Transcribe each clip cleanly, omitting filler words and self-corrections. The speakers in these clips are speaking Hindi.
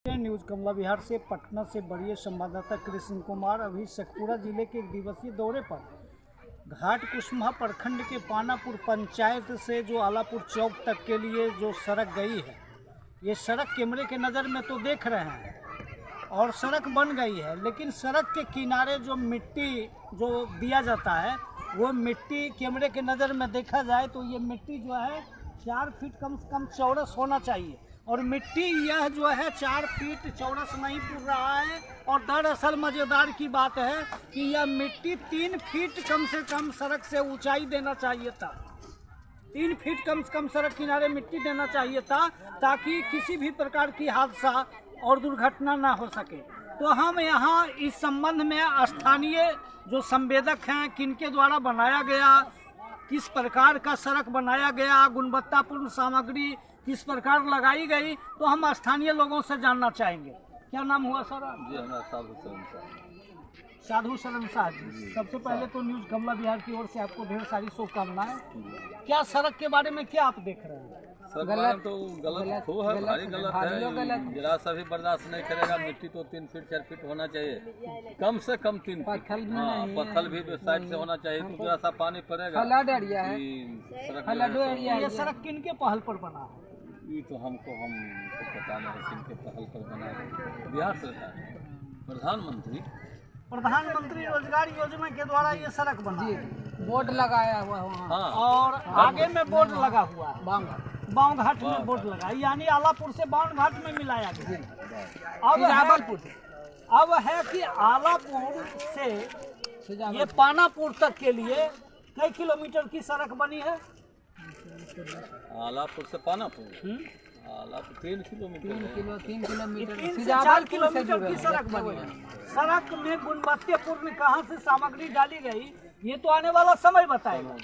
न्यूज कमला विहार से पटना से बड़े संवाददाता कृष्ण कुमार अभी शेखपुरा जिले के एक दिवसीय दौरे पर घाट कुसुम्भा प्रखंड के पानापुर पंचायत से जो आलापुर चौक तक के लिए जो सड़क गई है, ये सड़क कैमरे के नज़र में तो देख रहे हैं और सड़क बन गई है, लेकिन सड़क के किनारे जो मिट्टी जो दिया जाता है वो मिट्टी कैमरे के नज़र में देखा जाए तो ये मिट्टी जो है 4 फीट कम से कम चौड़स होना चाहिए और मिट्टी यह जो है 4 फीट चौड़स नहीं पुर रहा है। और दरअसल मज़ेदार की बात है कि यह मिट्टी 3 फीट कम से कम सड़क से ऊंचाई देना चाहिए था। 3 फीट कम से कम सड़क किनारे मिट्टी देना चाहिए था ताकि किसी भी प्रकार की हादसा और दुर्घटना ना हो सके। तो हम यहाँ इस संबंध में स्थानीय जो संवेदक हैं, किनके द्वारा बनाया गया, किस प्रकार का सड़क बनाया गया, गुणवत्तापूर्ण सामग्री किस प्रकार लगाई गई, तो हम स्थानीय लोगों से जानना चाहेंगे। क्या नाम हुआ सर? जी हमारा साधु शरण शाह जी। सबसे पहले तो न्यूज कमला बिहार की ओर से आपको ढेर सारी शुभकामनाएं। क्या सड़क के बारे में क्या आप देख रहे हैं? गलत तो गलत खूब है, भारी गलत है। जरा सा भी बर्दाश्त नहीं करेगा। मिट्टी तो 3 फीट 4 फीट होना चाहिए, कम से कम 3 फीट। पत्थर भी साइड से होना चाहिए, तो जरा सा पानी पड़ेगा। ये सड़क किनके पहल पर बना है? ये तो हमको पता नहीं किनके पहल पर बना है। बिहार सरकार प्रधानमंत्री रोजगार योजना के द्वारा ये सड़क बना है। बोर्ड लगाया हुआ है। हाँ। और आगे में बोर्ड लगा हुआ है, बाव घाट में बोर्ड लगा, यानी आलापुर से बाव घाट में मिलाया गया। अब है कि आलापुर से ये पानापुर तक के लिए कई किलोमीटर की सड़क बनी है? आलापुर से पानापुर 3 किलोमीटर 3 से 4 किलोमीटर की सड़क बनी है। सड़क में गुणवत्तापूर्ण कहाँ से सामग्री डाली गई ये तो आने वाला समय बताएगा,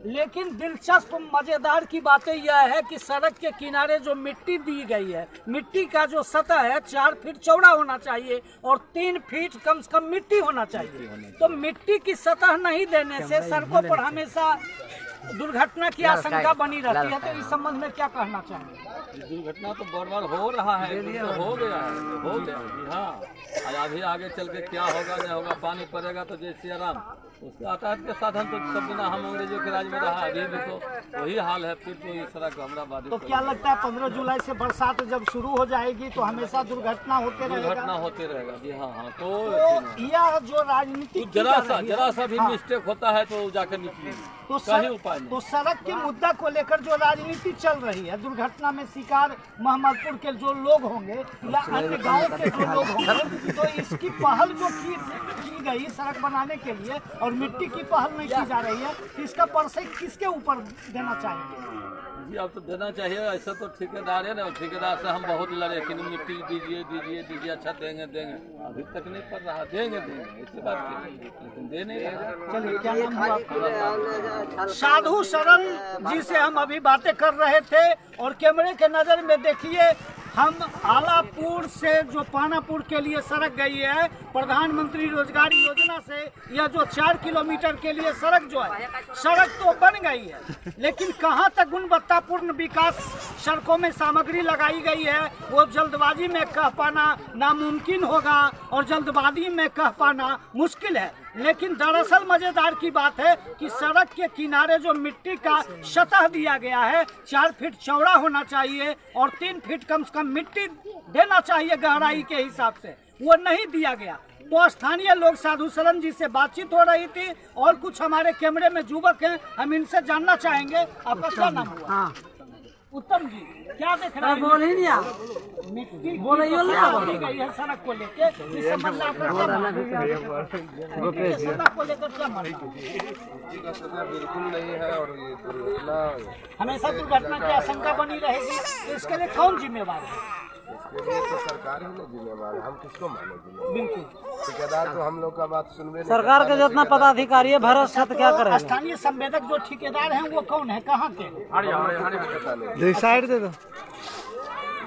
लेकिन दिलचस्प मजेदार की बातें यह है कि सड़क के किनारे जो मिट्टी दी गई है, मिट्टी का जो सतह है 4 फीट चौड़ा होना चाहिए और 3 फीट कम से कम मिट्टी होना चाहिए। तो मिट्टी की सतह नहीं देने से सड़कों पर हमेशा दुर्घटना की आशंका बनी रहती है। तो इस संबंध में क्या कहना चाहेंगे? दुर्घटना तो बार हो रहा है, तो हो गया जी। हाँ, अभी आगे चल के क्या होगा नहीं होगा, पानी पड़ेगा तो जय सिया राम। उसके यातायात के साधन तो सब बिना हम अंग्रेजों के राज में रहा, अभी भी तो वही हाल है। फिर तो इस सड़क हमारा बाधित। तो क्या लगता है 15 जुलाई से बरसात जब शुरू हो जाएगी तो हमेशा दुर्घटना होते रहेगा जी। हाँ। तो यह जो राजनीति जरा सा भी मिस्टेक होता है तो जाकर निकली तो सड़क के मुद्दा को लेकर जो राजनीति चल रही है, दुर्घटना में शिकार मोहम्मदपुर के जो लोग होंगे या अन्य गाँव के जो लोग होंगे, तो इसकी पहल जो की गई सड़क बनाने के लिए और मिट्टी की पहल नहीं की जा रही है, इसका परसे किसके ऊपर देना चाहिए? जी अब तो देना चाहिए। ऐसा तो ठेकेदार है ना, ठेकेदार से हम बहुत लड़े कि मिट्टी दीजिए, अच्छा देंगे। अभी तक नहीं पड़ रहा। देंगे इसके बाद लेकिन दे नहीं रहे। चलिए, क्या नाम हुआ आपका? साधु शरण जी से हम अभी बातें कर रहे थे और कैमरे के नज़र में देखिए, हम आलापुर से जो पानापुर के लिए सड़क गई है प्रधानमंत्री रोजगार योजना से, यह जो 4 किलोमीटर के लिए सड़क जो है, सड़क तो बन गई है, लेकिन कहां तक गुणवत्तापूर्ण विकास सड़कों में सामग्री लगाई गई है वो जल्दबाजी में कह पाना नामुमकिन होगा और जल्दबाजी में कह पाना मुश्किल है। लेकिन दरअसल मजेदार की बात है कि सड़क के किनारे जो मिट्टी का सतह दिया गया है 4 फीट चौड़ा होना चाहिए और 3 फीट कम से कम मिट्टी देना चाहिए गहराई के हिसाब से, वो नहीं दिया गया। तो स्थानीय लोग साधु शरण जी से बातचीत हो रही थी और कुछ हमारे कैमरे में युवक हैं, हम इनसे जानना चाहेंगे। आपका क्या नाम हुआ? उत्तम जी, क्या देख रहे हैं? बोले नहीं आप मिट्टी बोले गई है सड़क को लेके, इस संबंध में आपका क्या मानना है? सड़क को लेकर क्या मानना है? बिल्कुल नहीं है और ये दुर्घटना हमेशा दुर्घटना की आशंका बनी रहेगी, तो इसके लिए कौन जिम्मेवार है? इसके लिए तो सरकार ही ना जिम्मेवार है, हम किसको मानेंगे? बिल्कुल, ठेकेदार तो हम लोग का बात सुनवे नहीं। सरकार के जितना पदाधिकारी है भरोसा साथ क्या करें? स्थानीय संवेदक जो ठेकेदार हैं वो कौन है, कहाँ के? पता नहीं। साइड दे दो।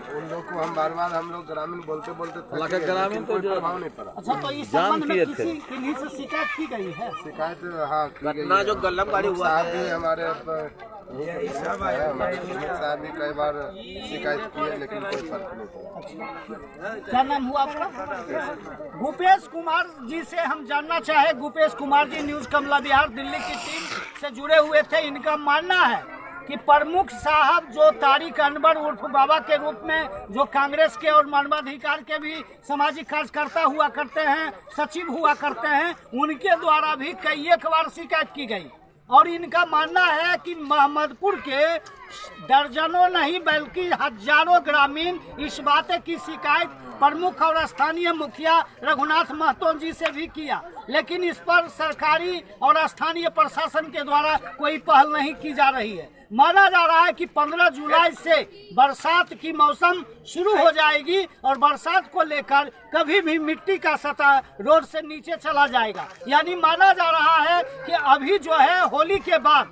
उन लोग को हम बार हम लोग ग्रामीण बोलते हालांकि ग्रामीण तो कोई जो प्रभाव नहीं पड़ा। अच्छा, तो इस संबंध में किन्हीं से शिकायत की गई है? शिकायत हाँ घटना जो गल्लम गाड़ी हुआ है हमारे साहब भी कई बार शिकायत की है, लेकिन कोई फर्क नहीं पड़ा। क्या नाम हुआ आपका? भूपेश कुमार जी से हम जानना चाहे। भूपेश कुमार जी न्यूज कमला बिहार दिल्ली की टीम से जुड़े हुए थे। इनका मानना है कि प्रमुख साहब जो तारिक अनवर उर्फ बाबा के रूप में जो कांग्रेस के और मानवाधिकार के भी सामाजिक कार्यकर्ता हुआ करते हैं, सचिव हुआ करते हैं, उनके द्वारा भी कई एक बार शिकायत की गई। और इनका मानना है कि मोहम्मदपुर के दर्जनों नहीं बल्कि हजारों ग्रामीण इस बात की शिकायत प्रमुख और स्थानीय मुखिया रघुनाथ महतो जी से भी किया, लेकिन इस पर सरकारी और स्थानीय प्रशासन के द्वारा कोई पहल नहीं की जा रही है। माना जा रहा है कि 15 जुलाई से बरसात की मौसम शुरू हो जाएगी और बरसात को लेकर कभी भी मिट्टी का सतह रोड से नीचे चला जाएगा। यानी माना जा रहा है कि अभी जो है होली के बाद,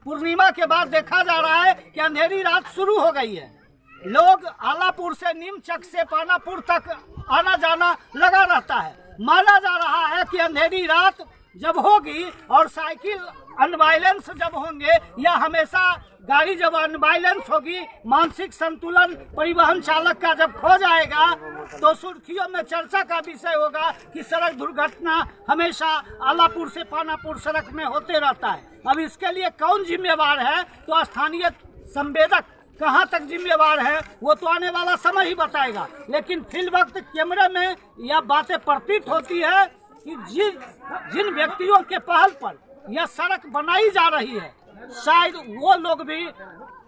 पूर्णिमा के बाद देखा जा रहा है कि अंधेरी रात शुरू हो गई है। लोग आलापुर से नीमचक से पानापुर तक आना जाना लगा रहता है। माना जा रहा है कि अंधेरी रात जब होगी और साइकिल अनबाइलेंस जब होंगे या हमेशा गाड़ी जब अनबाइलेंस होगी, मानसिक संतुलन परिवहन चालक का जब खो जाएगा, तो सुर्खियों में चर्चा का विषय होगा कि सड़क दुर्घटना हमेशा आलापुर से पानापुर सड़क में होते रहता है। अब इसके लिए कौन जिम्मेवार है, तो स्थानीय संवेदक कहाँ तक जिम्मेवार है वो तो आने वाला समय ही बताएगा। लेकिन फिल वक्त कैमरे में यह बातें प्रतीत होती है कि जिन व्यक्तियों के पहल पर यह सड़क बनाई जा रही है, शायद वो लोग भी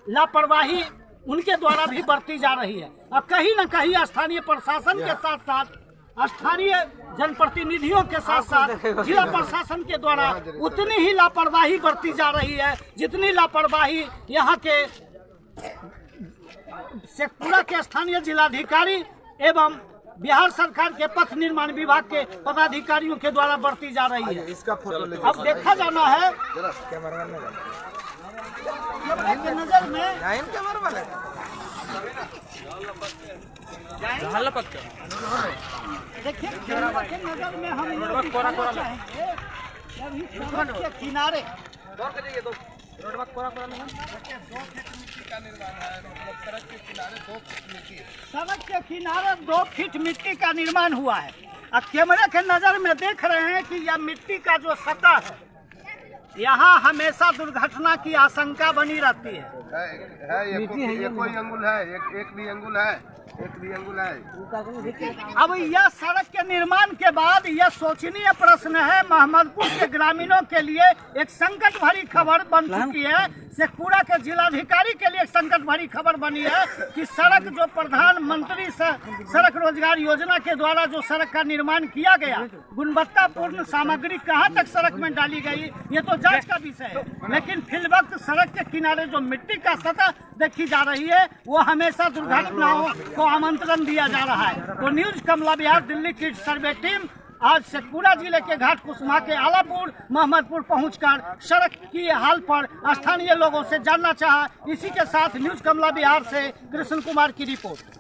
लापरवाही उनके द्वारा भी बरती जा रही है। अब कहीं न कहीं स्थानीय प्रशासन के साथ साथ स्थानीय जनप्रतिनिधियों के साथ साथ जिला प्रशासन के द्वारा उतनी ही लापरवाही बरती जा रही है जितनी लापरवाही यहाँ के शेखपुरा के स्थानीय जिलाधिकारी एवं बिहार सरकार के पथ निर्माण विभाग के पदाधिकारियों के द्वारा बरती जा रही है। इसका फोटो ले अब देखा जाना है के नजर में देखिए कैमरा के नजर में हम चाहेंगे अभी सड़क के किनारे सड़क के किनारे 2 फीट मिट्टी का निर्माण हुआ है। अब कैमरे के नजर में देख रहे हैं कि यह मिट्टी का जो सतह है, यहाँ हमेशा दुर्घटना की आशंका बनी रहती है। ये कोई अंगुल है, एक भी अंगुल है, एक भी अंगुल है। अब यह सड़क के निर्माण के बाद यह सोचनीय प्रश्न है, मोहम्मदपुर के ग्रामीणों के लिए एक संकट भरी खबर बन चुकी है। शेखपुरा के जिलाधिकारी के लिए एक संकट भरी खबर बनी है कि सड़क जो प्रधानमंत्री सड़क रोजगार योजना के द्वारा जो सड़क का निर्माण किया गया, गुणवत्तापूर्ण सामग्री कहां तक सड़क में डाली गई ये तो जांच का विषय है। लेकिन फिल वक्त सड़क के किनारे जो मिट्टी का सतह देखी जा रही है वो हमेशा दुर्घटनाओं को आमंत्रण दिया जा रहा है। तो न्यूज कमला बिहार दिल्ली की सर्वे टीम आज शेखपुरा जिले के घाट कुसुमा के आलापुर मोहम्मदपुर पहुंचकर सड़क की हाल पर स्थानीय लोगों से जानना चाहा। इसी के साथ न्यूज कमला बिहार से कृष्ण कुमार की रिपोर्ट।